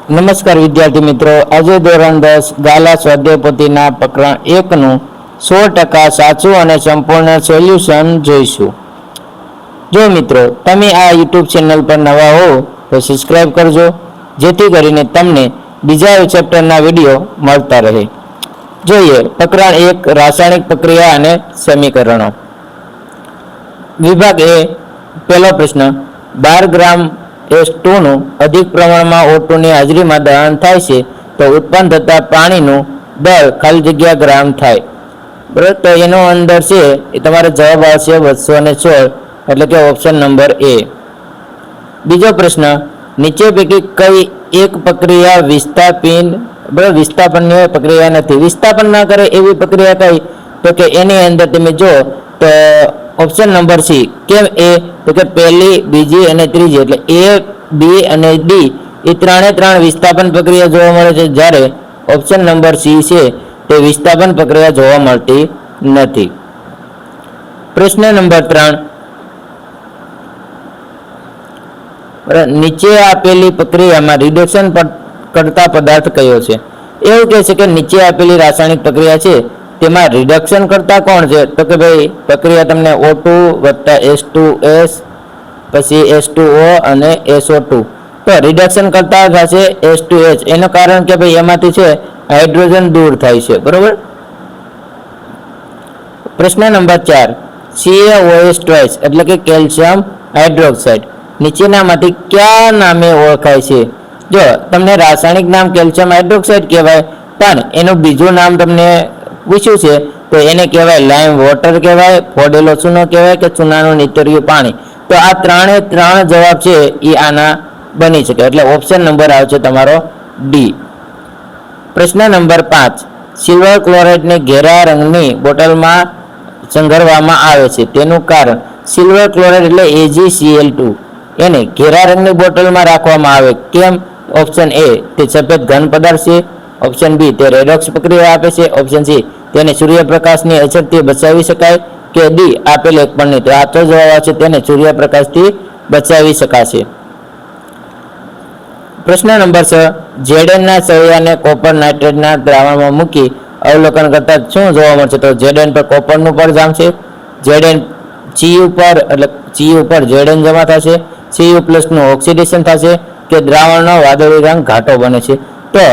નમસ્કાર વિદ્યાર્થી મિત્રો, આજે ધોરણ 10 ગાલા સ્વાધ્યાય પોથીના પ્રકરણ 1 નું 100% સાચું અને સંપૂર્ણ સોલ્યુશન જોઈશું. જો મિત્રો તમે આ YouTube ચેનલ પર નવા હો તો સબસ્ક્રાઇબ કરજો, જેથી કરીને તમને બીજા ચેપ્ટરના વિડીયો મળતા રહે. જોઈએ પ્રકરણ 1, રાસાયણિક પ્રક્રિયા અને સમીકરણો. વિભાગ એ, પહેલો પ્રશ્ન, 12 ગ્રામ S2 નું અધિક પ્રમાણમાં O2 ની હાજરીમાં દહન થાય છે તો ઉત્પન્ન થતા પાણીનું દળ ખાલી જગ્યા ગ્રામ થાય. બરાબર, તો એનો અંદર છે એ તમારો જવાબ આવશે 216, એટલે કે ઓપ્શન નંબર એ. બીજો પ્રશ્ન, નીચે પૈકી કઈ એક પ્રક્રિયા વિસ્થાપનની પ્રક્રિયા નથી? વિસ્થાપન ના કરે એવી પ્રક્રિયા કઈ? તો કે એની અંદર તમે જો તો ઓપ્શન નંબર સી. કેમ એ? તો કે પહેલી, બીજી અને ત્રીજી, એટલે એ, બી અને ડી એ ત્રણ વિસ્થાપન પ્રક્રિયા જોવા મળે છે, જ્યારે ઓપ્શન નંબર સી છે તે વિસ્થાપન પ્રક્રિયા જોવા મળતી નથી. પ્રશ્ન નંબર 3, નીચે આપેલી પ્રક્રિયામાં રિડક્શન કરતા પદાર્થ કયો છે? એવું કહે છે કે નીચે આપેલી રાસાયણિક પ્રક્રિયા છે તેમાં રિડક્શન કરતા કોણ છે? તો કે ભાઈ પ્રક્રિયા તમને O2 + H2S પછી H2O અને SO2, તો રિડક્શન કરતા થશે H2H. એનું કારણ કે ભાઈ એમાંથી છે હાઇડ્રોજન દૂર થાય છે. બરોબર. પ્રશ્ન નંબર 4, CaOH ટ્વાઇસ એટલે કે કેલ્શિયમ હાઇડ્રોક્સાઇડ નીચેનામાંથી કયા નામે ઓળખાય છે? જો તમને રાસાયણિક નામ કેલ્શિયમ હાઇડ્રોક્સાઇડ કહેવાય, પણ એનું બીજું નામ તમને પૂછ્યું છે તો એને કહેવાય લાઇમ વોટર કહેવાય, ફોડેલો ચૂનો કહેવાય કે ચૂનાનું નીતર્યું પાણી. તો આ ત્રણ જવાબ છે એ આના બની શકે, એટલે ઓપ્શન નંબર આવશે તમારો ડી. પ્રશ્ન નંબર 5, સિલ્વર ક્લોરાઇડને ઘેરા રંગની બોટલમાં સંઘરવામાં આવે છે, તેનું કારણ? સિલ્વર ક્લોરાઇડ એટલે AgCl2 એને ઘેરા રંગની બોટલમાં રાખવામાં આવે, કેમ? ઓપ્શન એ, તે સફેદ ઘન પદાર્થ છે. ઓપ્શન બી, તે રેડોક્સ પ્રક્રિયા આપે છે. ઓપ્શન સી, તેને સૂર્યપ્રકાશની અસરથી બચાવી શકાય, કે ડી, આપેલ એક પણ નહીં. તો આ તો જવાબ આવશે તેને સૂર્યપ્રકાશથી બચાવી શકાશે. પ્રશ્ન નંબર 6, Zn સળિયાને કોપર નાઇટ્રેટના દ્રાવણમાં મૂકી અવલોકન કરતા શું જોવા મળશે? તો Zn પર કોપરનું પરજામ છે. Zn Cu પર એટલે Cu પર Zn જમા થશે, Cu+ નું ઓક્સિડેશન થશે, કે દ્રાવણનો વાદળી રંગ ઘાટો બને છે? તો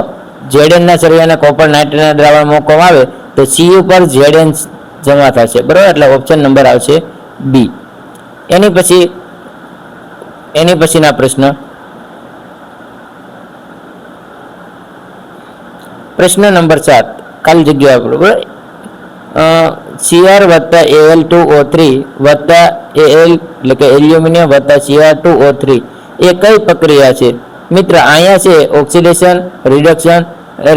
Zn સળિયાને કોપર નાઇટ્રેટના દ્રાવણ મૂકવામાં આવે તો Cu પર Zn જમા થશે. બરાબર, એટલે ઓપ્શન નંબર આવશે બી. એની પછીના પ્રશ્ન નંબર 7, ખાલી જગ્યા. બરાબર, Cr + Al2O3 + Al એટલે કે એલ્યુમિનિયમ + Cr2O3 એ કઈ પ્રક્રિયા છે? મિત્ર અહીંયા છે ઓક્સિડેશન, રિડક્શન,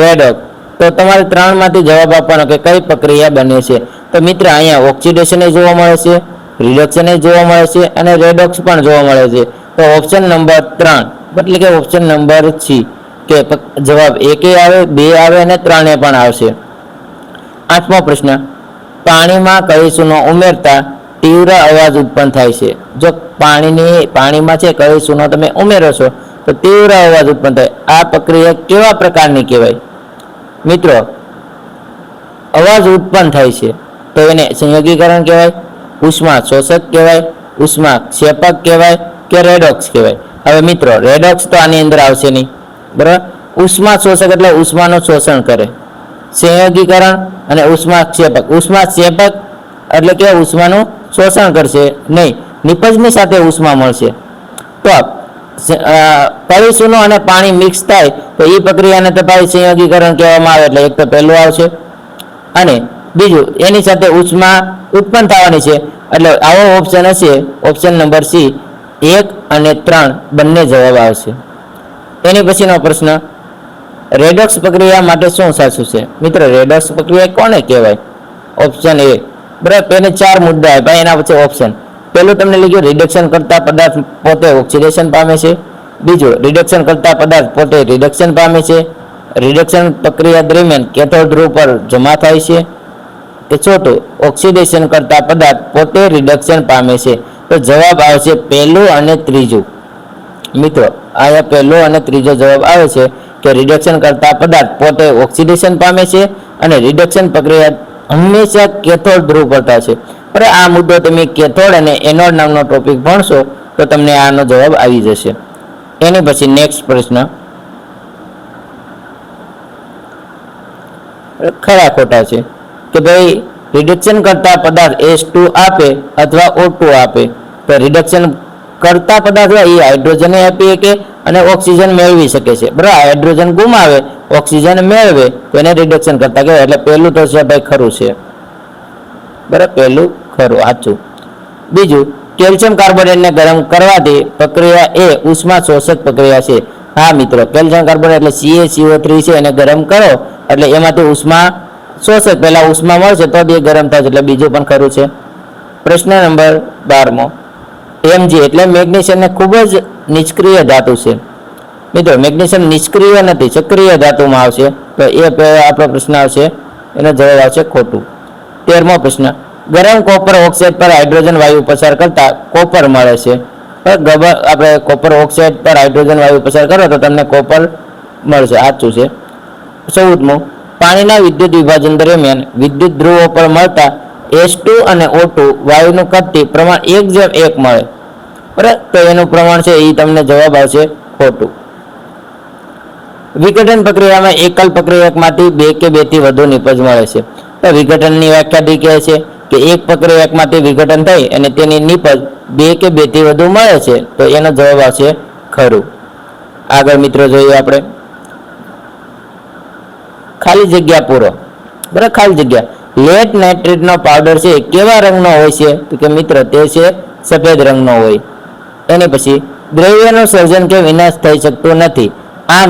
રેડોક્સ. તો તમારે 3 માંથી જવાબ આપવાનો કે કઈ પ્રક્રિયા બને છે. તો મિત્ર અહીંયા ઓક્સિડેશન જોવા મળે છે, રિડક્શન જોવા મળે છે અને રેડોક્સ પણ જોવા મળે છે. તો ઓપ્શન નંબર 3 એટલે કે ઓપ્શન નંબર સી, કે જવાબ 1 આવે, 2 આવે અને 3 પણ આવશે. 8મો પ્રશ્ન, પાણીમાં કઈ ચૂનો ઉમેરતા તીવ્ર અવાજ ઉત્પન્ન થાય છે? જો પાણીમાં છે કઈ ચૂનો તમે ઉમેરો છો તો તીવ્ર અવાજ ઉત્પન્ન થાય. આ પ્રક્રિયા કેવા પ્રકારની કહેવાય? મિત્રો અવાજ ઉત્પન્ન થાય છે તો એને સંયોગીકરણ કહેવાય, ઉષ્મા શોષક કહેવાય, ઉષ્મા ક્ષેપક કહેવાય કે રેડોક્સ કહેવાય? હવે મિત્રો રેડોક્સ તો આની અંદર આવશે નહીં. બરાબર, ઉષ્મા શોષક એટલે ઉષ્માનું શોષણ કરે, સંયોગીકરણ અને ઉષ્મા ક્ષેપક. ઉષ્મા ક્ષેપક એટલે કે ઉષ્માનું શોષણ કરશે નહીં, નિપજની સાથે ઉષ્મા મળશે. તો પરિસૂનો અને પાણી મિક્સ થાય તો એ પ્રક્રિયાને તમારી સંયોગીકરણ કહેવામાં આવે, એટલે એક તો પહેલું આવશે અને બીજું એની સાથે ઉષ્મા ઉત્પન્ન થવાની છે, એટલે આવો ઓપ્શન હશે ઓપ્શન નંબર સી, 1 અને 3 બંને જવાબ આવશે. એની પછીનો પ્રશ્ન, રેડોક્સ પ્રક્રિયા માટે શું સાચું છે? મિત્ર રેડોક્સ પ્રક્રિયા કોને કહેવાય? Option A. બરાબર, એને 4 મુદ્દા આપ્યા, એના પછી ઓપ્શન. પહેલું તમને લખ્યું રિડક્શન કરતા પદાર્થ પોતે ઓક્સિડેશન પામે છે. બીજું, રિડક્શન કરતા પદાર્થ પોતે રિડક્શન પામે છે. રિડક્શન પ્રક્રિયા દરમિયાન કેથોડ ધ્રુવ પર જમા થાય છે. કે ચોથું, ઓક્સિડેશન કરતા પદાર્થ પોતે રિડક્શન પામે છે. તો જવાબ આવશે પહેલું અને ત્રીજું. મિત્રો આયા પહેલો અને ત્રીજો જવાબ આવે છે કે રિડક્શન કરતા પદાર્થ પોતે ઓક્સિડેશન પામે છે અને રિડક્શન પ્રક્રિયા હંમેશા કેથોડ ધ્રુવ પડતા છે. પણ આ મુદ્દો તમે કેથોડ અને એનોડ નામનો ટોપિક ભણશો તો તમને આનો જવાબ આવી જશે. એની પછી નેક્સ્ટ પ્રશ્ન ખરા ખોટા છે કે ભાઈ રિડક્શન કરતા પદાર્થ H2 આપે અથવા O2 આપે. તો રિડક્શન કરતા પદાર્થ હોય એ હાઇડ્રોજન આપી શકે અને ઓક્સિજન મેળવી શકે છે. બરાબર, હાઇડ્રોજન ગુમાવે ઓક્સિજન મેળવે તો એને રિડક્શન કરતા કહેવાય. એટલે પહેલું તો છે ભાઈ ખરું છે. બરાબર, પહેલું ખરું સાચું. બીજું, કેલ્શિયમ કાર્બોનેટને ગરમ કરવાથી પ્રક્રિયા એ ઉષ્મા શોષક પ્રક્રિયા છે. હા મિત્રો, કેલ્શિયમ કાર્બોનેટ એટલે CaCO3 છે એને ગરમ કરો એટલે એમાંથી ઉષ્મા શોષક, પહેલા ઉષ્મા મળશે તો એ ગરમ થાય એટલે બીજું પણ ખરું છે. પ્રશ્ન નંબર 12મો, Mg એટલે મેગ્નેશિયમ ને ખૂબ જ નિષ્ક્રિય ધાતુ છે. મિત્રો, મેગ્નેશિયમ નિષ્ક્રિય નથી, સક્રિય ધાતુમાં આવશે. તો એ આપણો પ્રશ્ન આવશે, એનો જવાબ આવશે ખોટું. 13મો પ્રશ્ન, ગરમ કોપર ઓક્સાઇડ પર હાઇડ્રોજન વાયુ પસાર કરતા કોપર મળે છે. આપણે કોપર ઓક્સાઇડ પર હાઇડ્રોજન વાયુ પસાર કરો તો તમને કોપર મળશે. સાચું છે. 14મું, પાણીના વિદ્યુત વિભાજન દરમિયાન વિદ્યુત ધ્રુવો પર મળતા H2 અને O2 વાયુનું કદથી પ્રમાણ 1:1 મળે. બરાબર, તો એનું પ્રમાણ છે એ તમને જવાબ આવશે ખોટું. વિઘટન પ્રક્રિયામાં એકલ પ્રક્રિયકમાંથી 2 કે 2 થી વધુ નિપજ મળે છે. તો વિઘટનની વ્યાખ્યા કહે છે કે એક પ્રક્રિયકમાંથી વિઘટન થઈ અને તેની નિપજ 2 કે 2 થી વધુ મળે છે. તો એનો જવાબ આવશે ખરું. આગળ મિત્રો જોઈએ આપણે ખાલી જગ્યા પૂરો. બરાબર, ખાલી જગ્યા. લેડ નાઇટ્રેટનો પાવડર છે કેવા રંગનો હોય છે? તો કે મિત્રો તે છે સફેદ રંગનો હોય. એની પછી દ્રવ્યનું સર્જન કે વિનાશ થઈ શકતું નથી. આ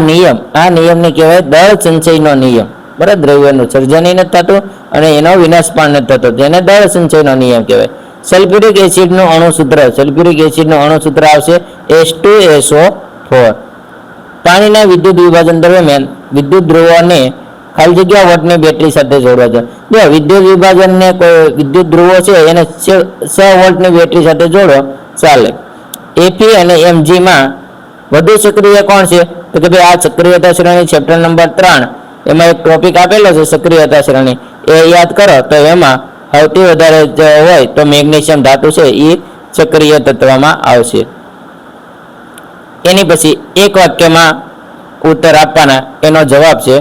નિયમને કહેવાય દળ સંચયનો નિયમ. બરાબર, દ્રવ્યનું સર્જન નથી થતું અને એનો વિનાશ પણ નથી થતો, જેને દળ સંચયનો નિયમ કહેવાય. સલ્ફ્યુરિક એસિડનું અણુસૂત્ર આવશે H2SO4. પાણીના વિદ્યુત વિભાજન દરમિયાન વિદ્યુત ધ્રુવોને ખાલી જગ્યા વોટની બેટરી સાથે જોડવા છે. જો વિદ્યુત વિભાજનને કોઈ વિદ્યુત ધ્રુવો છે એને 6 વોલ્ટની બેટરી સાથે જોડો ચાલે. Fe અને Mg માં વધુ સક્રિય કોણ છે? તો કે ભાઈ આ સક્રિયતા શ્રેણી ચેપ્ટર નંબર 3 એમાં એક ટોપિક આપેલો છે સક્રિયતા શ્રેણી, એ યાદ કરો તો એમાં સૌથી વધારે હોય તો મેગ્નેશિયમ ધાતુ છે એ સક્રિય તત્વમાં આવશે. એની પછી એક વાક્યમાં ઉત્તર આપવાના. એનો જવાબ છે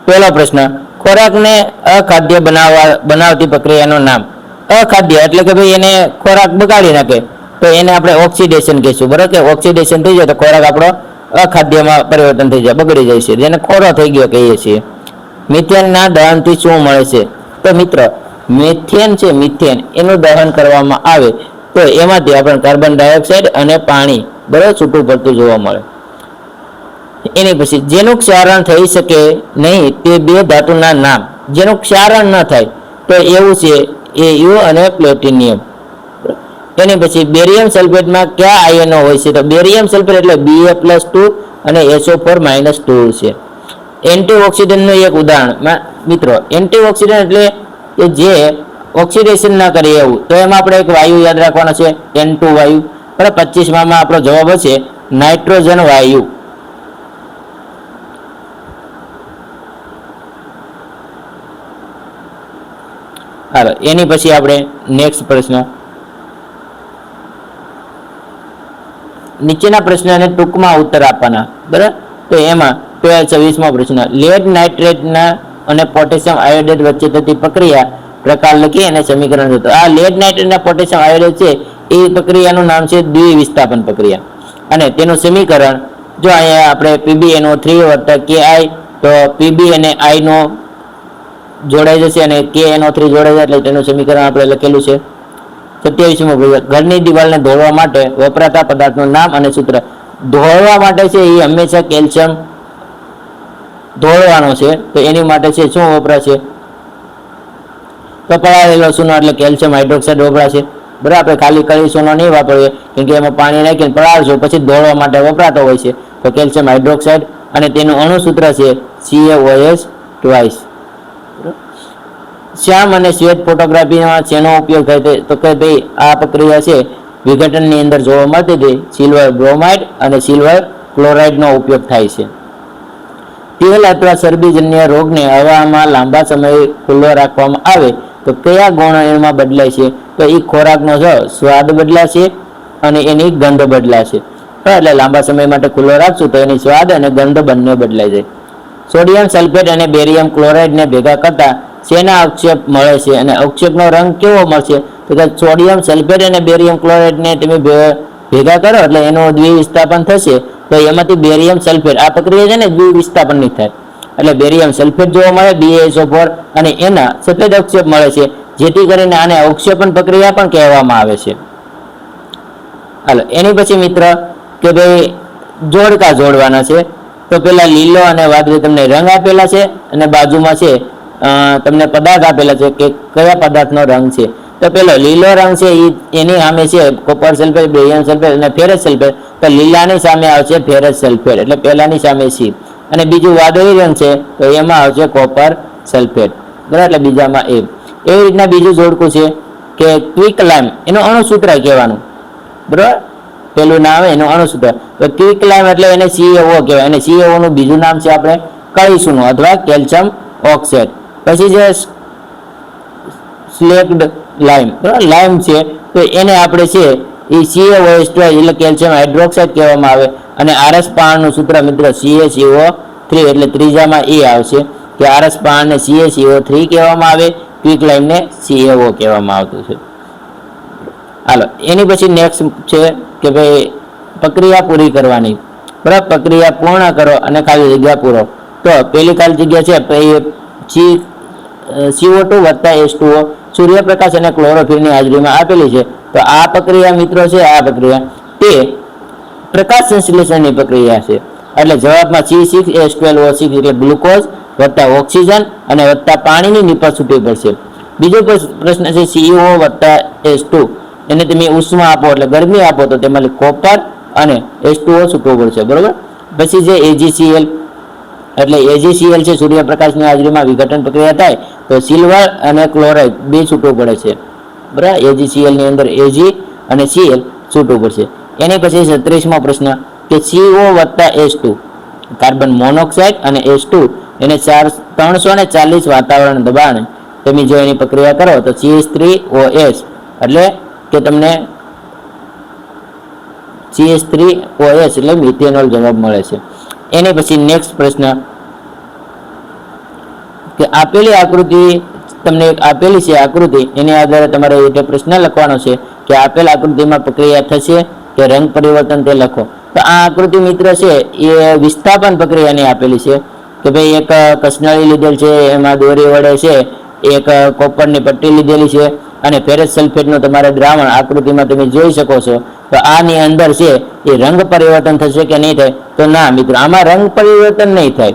પહેલો પ્રશ્ન, ખોરાકને અખાદ્ય બનાવતી પ્રક્રિયાનું નામ. અખાદ્ય એટલે કે ભાઈ એને ખોરાક બગાડી નાખે તો એને આપણે ઓક્સિડેશન કહીશું. બરાબર, કે ઓક્સિડેશન થઈ જાય તો ખોરાક આપણો અખાદ્યમાં પરિવર્તન થઈ જાય, બગડી જાય છે, જેને ખોરો થઈ ગયો કહીએ છીએ. મિથેનના દહનથી શું મળે છે? તો મિત્રો મિથેન છે, મિથેન એનું દહન કરવામાં આવે તો એમાંથી આપણને કાર્બન ડાયોક્સાઇડ અને પાણી બરાબર છૂટું પડતું જોવા મળે. એની પછી જેનું ક્ષારણ થઈ શકે નહીં તે 2 ધાતુના નામ. જેનું ક્ષારણ ન થાય તો એવું છે Au અને પ્લેટિનિયમ. એની પછી બેરિયમ સલ્ફેટમાં કયા આયનો હોય છે? તો બેરિયમ સલ્ફેટ એટલે Ba+2 અને SO4-2 છે. એન્ટીઓક્સિડન્ટનું એક ઉદાહરણ મિત્રો, એન્ટીઓક્સિડન્ટ એટલે કે જે ઓક્સિડેશન ના કરે એવું. તો એમાં આપણે એક વાયુ યાદ રાખવાનો છે N2 વાયુ. બરાબર, 25માં આપણો જવાબ હશે નાઇટ્રોજન વાયુ. હાલો, એની પછી આપણે નેક્સ્ટ પ્રશ્ન, નીચેના પ્રશ્નને ટૂંકમાં ઉત્તર આપવાના. બરાબર, તો એમાં 26મો પ્રશ્ન, લેડ નાઇટ્રેટના અને પોટેશિયમ આયોડેટ વચ્ચે થતી પ્રક્રિયા પ્રકાર લખી અને સમીકરણ જોતો. આ લેડ નાઇટ્રેટ અને પોટેશિયમ આયોડેટ છે એ પ્રક્રિયાનું નામ છે દ્વિવિસ્થાપન પ્રક્રિયા અને તેનું સમીકરણ જો અહીંયા આપણે PbNO3 + Ki, તો Pb અને I નો જોડાઈ જશે અને KNO3 જોડાઈ જાય એટલે તેનું સમીકરણ આપણે લખેલું છે. 27મો પ્રશ્ન, ઘરની દિવાલને ધોવા માટે વપરાતા પદાર્થનું નામ અને સૂત્ર. ધોવા માટે છે એ હંમેશા કેલ્શિયમ ધોળવાનો છે તો એની માટે છે શું વપરાશે? તો પલાળેલો ચૂનો એટલે કેલ્શિયમ હાઇડ્રોક્સાઇડ વપરાશે. બરાબર, આપણે ખાલી કરી ચૂનો નહીં વાપરીએ કેમ કે એમાં પાણી નાખીને પલાળશું પછી ધોળવા માટે વપરાતો હોય છે તો કેલ્શિયમ હાઇડ્રોક્સાઇડ અને તેનું અણુસૂત્ર છે CaOH. શ્યામ અને શ્વેત ફોટોગ્રાફીમાં શેનો ઉપયોગ થાય છે? તો કે ભાઈ આ પ્રક્રિયા છે વિઘટનની અંદર જોવા મળતી હતી સિલ્વર બ્રોમાઇડ અને સિલ્વર ક્લોરાઇડનો ઉપયોગ થાય છે. તેલ અથવા ચરબીજન્ય રોગને હવામાં લાંબા સમય ખુલ્લો રાખવામાં આવે તો કયા ગુણો એમાં બદલાય છે? તો એ ખોરાકનો સ્વાદ બદલાશે અને એની ગંધ બદલાશે. એટલે લાંબા સમય માટે ખુલ્લો રાખશું તો એની સ્વાદ અને ગંધ બંને બદલાઈ જાય. સોડિયમ સલ્ફેટ અને બેરિયમ ક્લોરાઇડને ભેગા કરતા શેના અવક્ષેપ મળે છે અને અવક્ષેપનો રંગ કેવો મળશે? તો કે સોડિયમ સલ્ફેટ અને બેરિયમ ક્લોરાઇડને તમે ભેગા કરો એટલે એનું દ્વિવિસ્થાપન થશે. તો એમાંથી બેરિયમ સલ્ફેટ આ પ્રક્રિયા છે ને દ્વિવિસ્થાપન ની થાય એટલે બેરિયમ સલ્ફેટ જોવા મળે BaSO4 અને એના સફેદ અવક્ષેપ મળે છે, જેથી કરીને આને અવક્ષેપન પ્રક્રિયા પણ કહેવામાં આવે છે. હાલો એની પછી મિત્ર કે ભાઈ જોડકા જોડવાના છે. તો પેલા લીલો અને વાદળી તમને રંગ આપેલા છે અને બાજુમાં છે તમને પદાર્થ આપેલા છે કે કયા પદાર્થનો રંગ છે. તો પેલો લીલો રંગ છે એની સામે છે કોપર સલ્ફેટ, બેરિયમ સલ્ફેટ અને ફેરસ સલ્ફેટ. તો લીલાની સામે આવશે ફેરસ સલ્ફેટ એટલે પહેલાની સામે C. અને બીજું વાદળી રંગ છે તો એમાં આવશે કોપર સલ્ફેટ, બરાબર, એટલે બીજામાં A. એવી રીતના બીજું જોડકું છે કે ક્વિક લાઇમ, એનું અણુસૂત્ર કહેવાનું, બરાબર, પેલું નામ એનું અણુસૂત્ર. તો ક્વિક લાઇમ એટલે એને CaO કહેવાય અને CaO નું બીજું નામ છે આપણે કળીસુનું અથવા કેલ્શિયમ ઓક્સાઇડ. પછી જે સ્લેક્ડ લાઇમ, બરાબર, લાઇમ છે તો એને આપણે છે એ CaOH2 એટલે કેલ્શિયમ હાઇડ્રોક્સાઇડ કહેવામાં આવે અને આરસ પાણનું સૂત્ર મિત્ર CaCO3 એટલે ત્રીજામાં એ આવશે કે આરસ પાણને CaCO3 કહેવામાં આવે, ક્વિક લાઇમને CaO કહેવામાં આવતું છે. હાલો એની પછી નેક્સ્ટ છે કે ભાઈ પ્રક્રિયા પૂરી કરવાની, બરાબર, પ્રક્રિયા પૂર્ણ કરો અને ખાલી જગ્યા પૂરો. તો પેલી ખાલી જગ્યા છે CO2 વત્તા H2O સૂર્યપ્રકાશ અને ક્લોરોફિલની હાજરીમાં આપેલી છે. તો આ પ્રક્રિયા મિત્રો છે, આ પ્રક્રિયા તે પ્રકાશ સંશ્લેષણની પ્રક્રિયા છે. એટલે જવાબમાં C6H12O6 એટલે ગ્લુકોઝ વત્તા ઓક્સિજન અને વત્તા પાણીની નિપજ છૂટવી પડશે. બીજો પ્રશ્ન છે CO વત્તા H2 એને તમે ઉષ્મા આપો એટલે ગરમી આપો તો તેમાંથી કોપર અને H2O છૂટવું પડશે, બરોબર. પછી જે AgCl એટલે AgCl છે સૂર્યપ્રકાશની હાજરીમાં વિઘટન પ્રક્રિયા થાય તો સિલ્વર અને ક્લોરાઇડ બે છૂટવું પડે છે, બરાબર. AgCl ની અંદર Ag અને Cl છૂટવું પડશે. એની પછી 36મો પ્રશ્ન કે CO વત્તા H2 કાર્બન મોનોક્સાઇડ અને H2 એને 340 વાતાવરણ દબાણે તમે જો એની પ્રક્રિયા કરો તો CH3OH એટલે કે તમને CH3OH એટલે મિથેનોલ જવાબ મળે છે. એની પછી નેક્સ્ટ પ્રશ્ન કે આપેલી આકૃતિ તમને એક આપેલી છે આકૃતિ, એની આધારે તમારે એ પ્રશ્ન લખવાનો છે કે આપેલ આકૃતિમાં પ્રક્રિયા થશે કે રંગ પરિવર્તન તે લખો. તો આ આકૃતિ મિત્ર છે એ વિસ્થાપન પ્રક્રિયાની આપેલી છે કે ભાઈ એક કસનળી લીધેલ છે, એમાં દોરી વડે છે એક કોપરની પટ્ટી લીધેલી છે અને ફેરસ સલ્ફેટનું તમારે દ્રાવણ આકૃતિમાં તમે જોઈ શકો છો. તો આની અંદર છે એ રંગ પરિવર્તન થશે કે નહીં થાય? તો ના મિત્રો, આમાં રંગ પરિવર્તન નહીં થાય.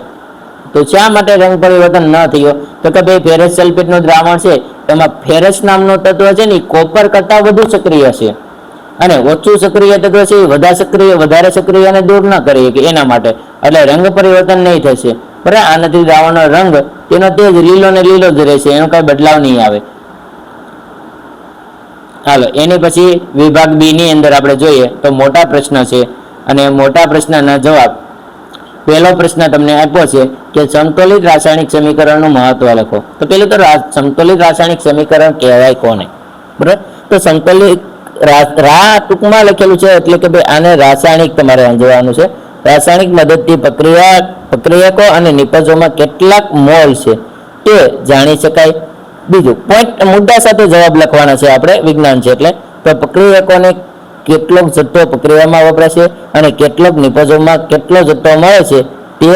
તો શા માટે રંગ પરિવર્તન ન થયો? તો કે ભાઈ ફેરસ સલ્ફેટનું દ્રાવણ છે એમાં ફેરસ નામનો તત્વ છે ને કોપર કરતા વધુ સક્રિય છે અને ઓછું સક્રિય તત્વ છે એ વધારે સક્રિયને દૂર ન કરી કે એના માટે એટલે રંગ પરિવર્તન નહીં થશે, બરાબર. આનાથી દ્રાવણનો રંગ તેનો તે જ લીલો ને લીલો જ રહેશે, એનો કઈ બદલાવ નહીં આવે. હાલો એની પછી વિભાગ B ની અંદર આપણે જોઈએ તો મોટા પ્રશ્ન છે અને મોટા પ્રશ્નના જવાબ પહેલો પ્રશ્ન તમને આપ્યો છે કે સમતોલિત રાસાયણિક સમીકરણનું મહત્વ લખો. તો પેલું તો સમતોલિત રાસાયણિક સમીકરણ કહેવાય કોને, બરાબર. તો સમતોલિત ટૂંકમાં લખેલું છે એટલે કે ભાઈ આને રાસાયણિક તમારે સમજવાનું છે. રાસાયણિક મદદથી પ્રક્રિયકો અને નિપજોમાં કેટલાક મોલ છે તે જાણી શકાય. બીજું પોઈન્ટ મુદ્દા સાથે જવાબ લખવાના છે આપણે, વિજ્ઞાન છે એટલે. તો પ્રક્રિયકોને કેટલોક જથ્થો પ્રક્રિયામાં વપરાશે અને કેટલોક નિપજોમાં કેટલો જથ્થો મળે છે તે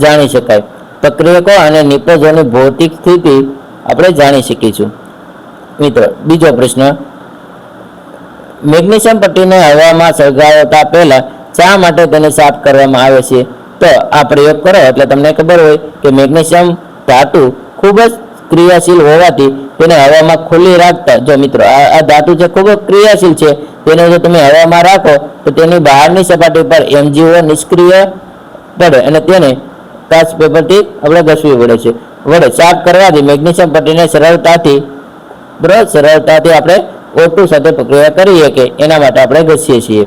જાણી શકાય. પ્રક્રિયકો અને નિપજોની ભૌતિક સ્થિતિ આપણે જાણી શકીશું. મિત્રો બીજો પ્રશ્ન, મેગ્નેશિયમ પટ્ટીને હવામાં સળગાવતા પહેલા શા માટે તેને સાફ કરવામાં આવે છે? તો આ પ્રયોગ કરો એટલે તમને ખબર હોય કે મેગ્નેશિયમ ધાતુ ખૂબ જ ક્રિયાશીલ હોવાથી તેને હવામાં ખુલ્લી રાખતા, જો મિત્રો આ ધાતુ છે ખૂબ જ ક્રિયાશીલ છે, તેને જો તમે હવામાં રાખો તો તેની બહારની સપાટી પર MgO નિષ્ક્રિય પડે અને તેને કાચ પેપરથી આપણે ઘસવી પડે છે. વડે સાફ કરવાથી મેગ્નેશિયમ પટ્ટીને સરળતાથી આપણે O2 સાથે પ્રક્રિયા કરીએ કે એના માટે આપણે ઘસીએ છીએ.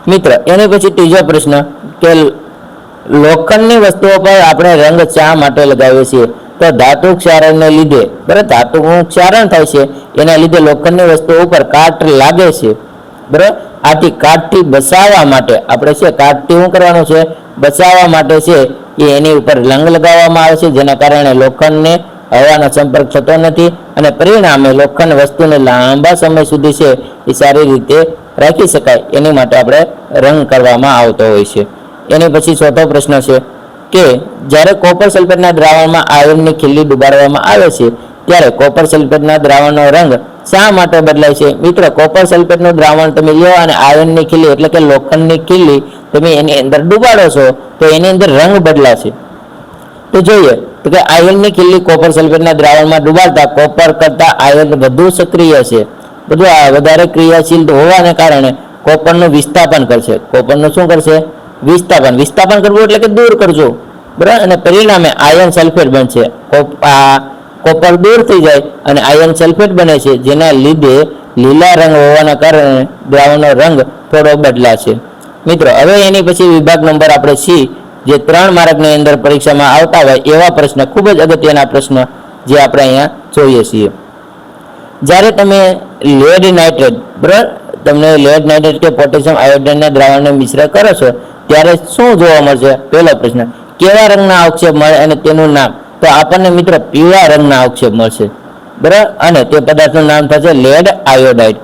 મિત્ર એની પછી ત્રીજો પ્રશ્ન કે લોખંડની વસ્તુઓ પર આપણે રંગ શા માટે લગાવીએ છીએ? તો ધાતુ ક્ષારણને લીધે, બરાબર, ધાતુનું ક્ષારણ થાય છે, એના લીધે લોખંડની વસ્તુઓ ઉપર કાટ લાગે છે, બરાબર. આથી કાટથી બચાવવા માટે આપણે છે, કાટથી શું કરવાનું છે? બચાવવા માટે છે એ એની ઉપર રંગ લગાવવામાં આવે છે, જેના કારણે લોખંડને હવાનો સંપર્ક થતો નથી અને પરિણામે લોખંડ વસ્તુને લાંબા સમય સુધી છે એ સારી રીતે રાખી શકાય એની માટે આપણે રંગ કરવામાં આવતો હોય છે. એની પછી ચોથો પ્રશ્ન છે કે જ્યારે કોપર સલ્ફેટના દ્રાવણમાં આયર્નની ખીલી ડુબાડવામાં આવે છે ત્યારે કોપર સલ્ફેટના દ્રાવણનો રંગ શા માટે બદલાય છે? મિત્રો, કોપર સલ્ફેટનું દ્રાવણ તમે લો અને આયર્નની ખીલી એટલે કે લોખંડની ખીલી તમે એની અંદર ડુબાડો છો તો એની અંદર રંગ બદલાશે. તો જોઈએ તો કે આયર્નની ખીલી કોપર સલ્ફેટના દ્રાવણમાં ડુબાડતા કોપર કરતા આયર્ન વધુ સક્રિય છે, બધું વધારે ક્રિયાશીલ હોવાને કારણે કોપરનું વિસ્થાપન કરશે. કોપરનું શું કરશે? વિસ્થાપન કરવું એટલે કે દૂર કરજો, બરાબર. અને પરિણામે આયર્ન સલ્ફેટ બનશે. કોપર દૂર થઈ જાય અને આયર્ન સલ્ફેટ બને છે, જેના લીધે લીલા રંગ હોવાના કારણે દ્રાવણનો રંગ થોડો બદલાશે. મિત્રો, હવે એની પછી વિભાગ નંબર આપણે સી, જે 3 માર્કની અંદર પરીક્ષામાં આવતા હોય એવા પ્રશ્ન, ખૂબ જ અગત્યના પ્રશ્ન જે આપણે અહીંયા જોઈએ છીએ. જ્યારે તમે લેડ નાઇટ્રેટ, બરાબર, તમને લેડ નાઇટ્રેટ કે પોટેશિયમ આયોડાઇડના દ્રાવણને મિશ્ર કરો છો ત્યારે શું જોવા મળશે? પહેલો પ્રશ્ન, કેવા રંગના અવક્ષેપ મળે અને તેનું નામ? તો આપણને મિત્રો પીળા રંગના અવક્ષેપ મળશે, બરાબર, અને તે પદાર્થનું નામ થશે લેડ આયોડાઇડ.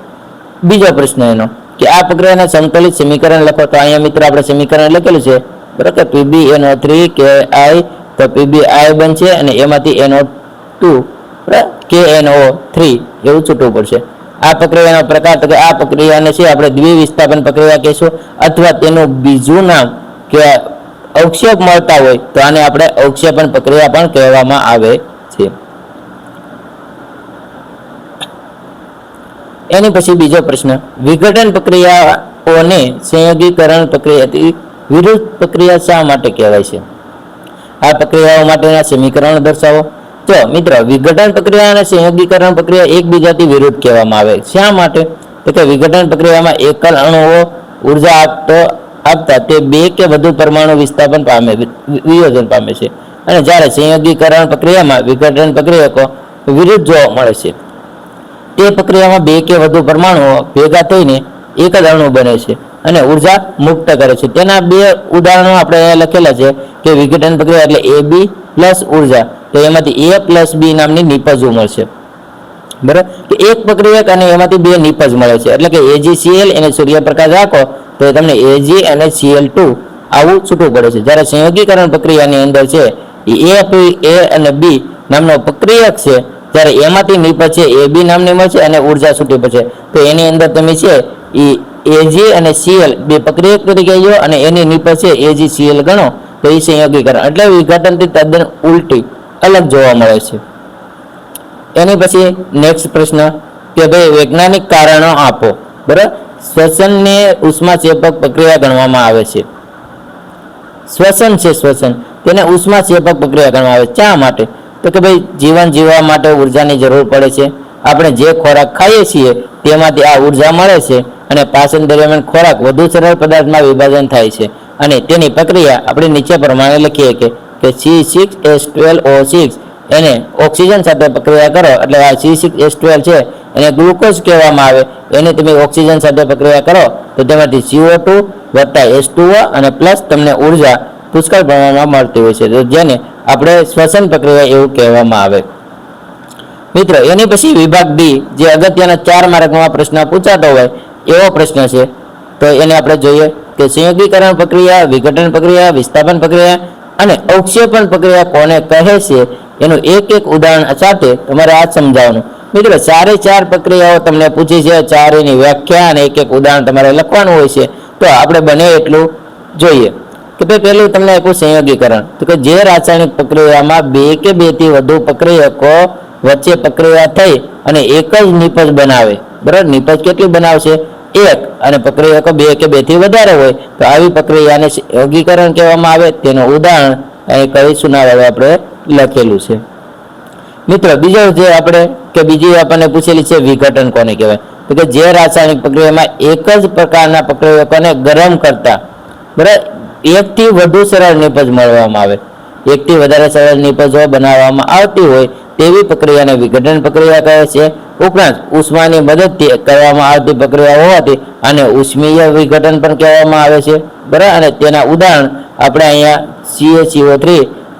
બીજો પ્રશ્ન એનો કે આ પ્રક્રિયાના સંકલિત સમીકરણ લખો. તો અહીંયા મિત્રો આપણે સમીકરણ લખેલું છે, બરાબર, કે PbNO3 KI, તો PbI બનશે અને એમાંથી NO2, બરાબર, KNO3 એવું છૂટવું પડશે. આ પ્રક્રિયાનો પ્રકાર, તો કે આ પ્રક્રિયાને છે આપણે દ્વિવિસ્થાપન પ્રક્રિયા કહીશું, અથવા તેનું બીજું નામ કે અવક્ષેપ મળતા હોય તો આને આપણે અવક્ષેપણ પ્રક્રિયા પણ કહેવામાં આવે છે. એની પછી બીજો પ્રશ્ન, વિઘટન પ્રક્રિયાઓને સંયોગીકરણ પ્રક્રિયાથી વિરુદ્ધ પ્રક્રિયા શા માટે કહેવાય છે? આ પ્રક્રિયાઓ માટેના સમીકરણો દર્શાવો. તો મિત્રો, વિઘટન પ્રક્રિયા અને સંયોગીકરણ પ્રક્રિયા એકબીજાથી વિરુદ્ધ કહેવામાં આવે. શા માટે? તો કે વિઘટન પ્રક્રિયામાં એકલ અણુઓ ઉર્જા આપતા તે 2 કે વધુ પરમાણુ વિસ્થાપન પામે, વિયોજન પામે છે, અને જ્યારે સંયોગીકરણ પ્રક્રિયામાં વિઘટન પ્રક્રિયકો વિરુદ્ધ જોવા મળે છે. તે પ્રક્રિયામાં 2 કે વધુ પરમાણુઓ ભેગા થઈને એક જ અણુ બને છે અને ઉર્જા મુક્ત કરે છે. તેના 2 ઉદાહરણો આપણે અહીંયા લખેલા છે કે વિઘટન પ્રક્રિયા એટલે AB પ્લસ ઉર્જા, તો એમાંથી A પ્લસ B નામની નિપજો મળશે, બરાબર, કે એક પ્રક્રિયક અને એમાંથી 2 નિપજ મળે છે. એટલે કે AgCl એને સૂર્યપ્રકાશ રાખો તો તમને Ag અને Cl2 આવું છૂટવું પડે છે. જ્યારે સંયોગીકરણ પ્રક્રિયાની અંદર છે એ A અને B નામનો પ્રક્રિયક છે, જ્યારે એમાંથી નિપજ છે AB નામની મળશે અને ઉર્જા છૂટી પડશે. તો એની અંદર તમે છે એ Ag અને Cl 2 પ્રક્રિયક તરીકે લો અને એની નિપજ છે AgCl ગણો તો એ સંયોગીકરણ એટલે વિઘટનથી તદ્દન ઉલટી અલગ જોવા મળે છે. એની પછી નેક્સ્ટ પ્રશ્ન કે ભાઈ વૈજ્ઞાનિક કારણો આપો, બરાબર. શ્વસનને ઉષ્માક્ષેપક પ્રક્રિયા ગણવામાં આવે છે. શ્વસન છે, શ્વસન, તેને ઉષ્માક્ષેપક પ્રક્રિયા ગણવામાં આવે. શા માટે? તો કે ભાઈ જીવન જીવવા માટે ઉર્જાની જરૂર પડે છે. આપણે જે ખોરાક ખાઈએ છીએ તેમાંથી આ ઉર્જા મળે છે અને પાચન દરમિયાન ખોરાક વધુ સરળ પદાર્થમાં વિભાજન થાય છે અને તેની પ્રક્રિયા આપણે નીચે પ્રમાણે લખીએ કે C6H12O6 એને ઓક્સિજન સાથે પ્રક્રિયા કરો એટલે આ C6H12 છે એને ગ્લુકોઝ કહેવામાં આવે. એને તમે ઓક્સિજન સાથે પ્રક્રિયા કરો તો તેમાંથી CO2 વત્તા H2O અને પ્લસ તમને ઉર્જા પુષ્કળ પ્રમાણમાં મળતી હોય છે, તો જેને આપણે શ્વસન પ્રક્રિયા એવું કહેવામાં આવે. મિત્રો, એની પછી વિભાગ ડી, જે અગત્યના 4 માર્કમાં પ્રશ્ન પૂછાતો હોય એવો પ્રશ્ન છે, તો એને આપણે જોઈએ કે સંયોગીકરણ પ્રક્રિયા, વિઘટન પ્રક્રિયા, વિસ્થાપન પ્રક્રિયા અને અવક્ષેપણ પ્રક્રિયા કોને કહે છે એનું એક ઉદાહરણ સાથે તમારે આ સમજાવવાનું. મિત્રો, 4 પ્રક્રિયાઓ તમને પૂછી છે, 4 ની વ્યાખ્યા અને એક ઉદાહરણ તમારે લખવાનું હોય છે, તો આપણે બને એટલું જોઈએ. કે ભાઈ પહેલું તમને આપ્યું સંયોગીકરણ, તો કે જે રાસાયણિક પ્રક્રિયામાં 2 કે 2 થી વધુ પ્રક્રિયકો વચ્ચે પ્રક્રિયા થઈ અને એક જ નિપજ બનાવે, બરાબર. નિપજ કેટલી બનાવશે? 1, અને પ્રક્રિયકો 2 કે 2 થી વધારે હોય તો આવી પ્રક્રિયાને સંયોગીકરણ કહેવામાં આવે. તેનું ઉદાહરણ અહીં કઈ સુનાવવા આપણે લખેલું છે. મિત્રો બીજો જે આપણે કે બીજી આપણને પૂછેલી છે વિઘટન કોને કહેવાય, તો કે જે રાસાયણિક પ્રક્રિયામાં એક જ પ્રકારના પ્રક્રિયકોને ગરમ કરતા બરાબર એકથી વધુ સરળ નિપજ મળવામાં આવે, એકથી વધારે સરળ નિપજો બનાવવામાં આવતી હોય તેવી પ્રક્રિયાને વિઘટન પ્રક્રિયા કહે છે. ઉપરાંત ઉષ્માની મદદથી કરવામાં આવતી પ્રક્રિયા હોવાથી આને ઉષ્મીય વિઘટન પણ કહેવામાં આવે છે. બરાબર, અને તેના ઉદાહરણ આપણે અહીંયા CaCO3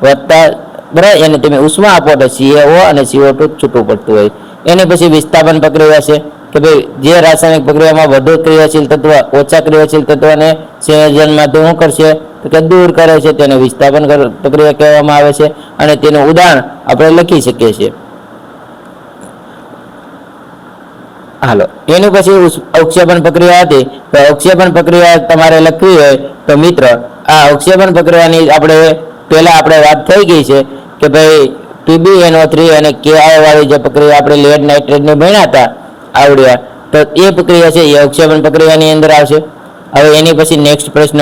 વત્તા બરાબર એને તમે ઉષ્મા આપો તો CaO અને CO2 છૂટું પડતું હોય. એની પછી વિસ્થાપન પ્રક્રિયા છે કે ભાઈ જે રાસાયણિક પ્રક્રિયામાં વધુ ક્રિયાશીલ તત્વ ઓછા ક્રિયાશીલ તત્વને સંયોજનમાંથી શું કરશે તો કે દૂર કરે છે, તેને વિસ્થાપન પ્રક્રિયા કહેવામાં આવે છે. અને તેનું ઉદાહરણ આપણે લખી શકીએ છીએ. હાલો, એની પછી અવક્ષેપણ પ્રક્રિયા હતી. તો અવક્ષેપણ પ્રક્રિયા તમારે લખવી હોય તો મિત્ર આ અવક્ષેપણ પ્રક્રિયાની પહેલા આપણે વાત થઈ ગઈ છે કે ભાઈ PbNO3 અને KI વાળી જે પ્રક્રિયા આપણે લેડ નાઇટ્રેટની ભણ્યા હતા આવડ્યા, તો એ પ્રક્રિયા છે એ અવક્ષેપણ પ્રક્રિયાની અંદર આવશે. હવે એની પછી નેક્સ્ટ પ્રશ્ન,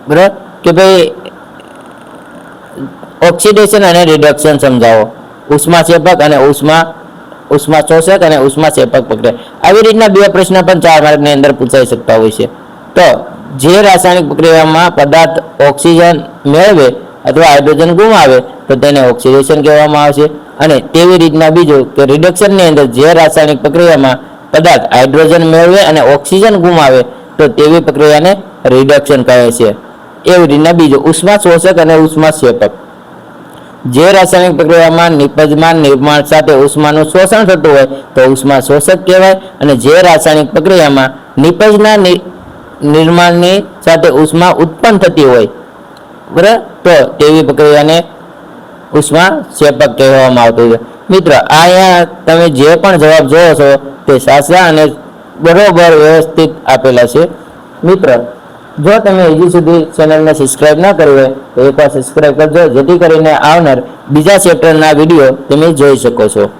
બરાબર કે ભાઈ ઓક્સિડેશન અને રિડક્શન સમજાવો, ઉષ્માક્ષેપક અને ઉષ્માશોષક અને ઉષ્માક્ષેપક પ્રક્રિયા. આવી રીતના બે પ્રશ્ન પણ 4 માર્કની અંદર પૂછાઈ શકતા હોય છે. તો જે રાસાયણિક પ્રક્રિયામાં પદાર્થ ઓક્સિજન મેળવે અથવા હાઇડ્રોજન ગુમાવે તો તેને ઓક્સિડેશન કહેવામાં આવશે. અને તેવી રીતના બીજું કે રિડક્શનની અંદર જે રાસાયણિક પ્રક્રિયામાં પદાર્થ હાઇડ્રોજન મેળવે અને ઓક્સિજન ગુમાવે તો તેવી પ્રક્રિયાને રિડક્શન કહે છે. એવી રીતના બીજું ઉષ્માશોષક અને ઉષ્માક્ષેપક, જે રાસાયણિક પ્રક્રિયામાં નિપજમાં નિર્માણ સાથે ઉષ્માનું શોષણ થતું હોય તો ઉષ્મા શોષક કહેવાય. અને જે રાસાયણિક પ્રક્રિયામાં નિપજના નિર્માણની સાથે ઉષ્મા ઉત્પન્ન થતી હોય બરાબર તો તેવી પ્રક્રિયાને ઉષ્મા ક્ષેપક કહેવામાં આવતું છે. મિત્રો અહીંયા તમે જે પણ જવાબ જોવો છો તે સાચા અને બરોબર વ્યવસ્થિત આપેલા છે. મિત્ર જો તમે હજી સુધી ચેનલને સબસ્ક્રાઇબ ન કરી હોય તો એકવાર સબસ્ક્રાઇબ કરજો, જેથી કરીને આવનાર બીજા ચેપ્ટરના વિડીયો તમે જોઈ શકો છો.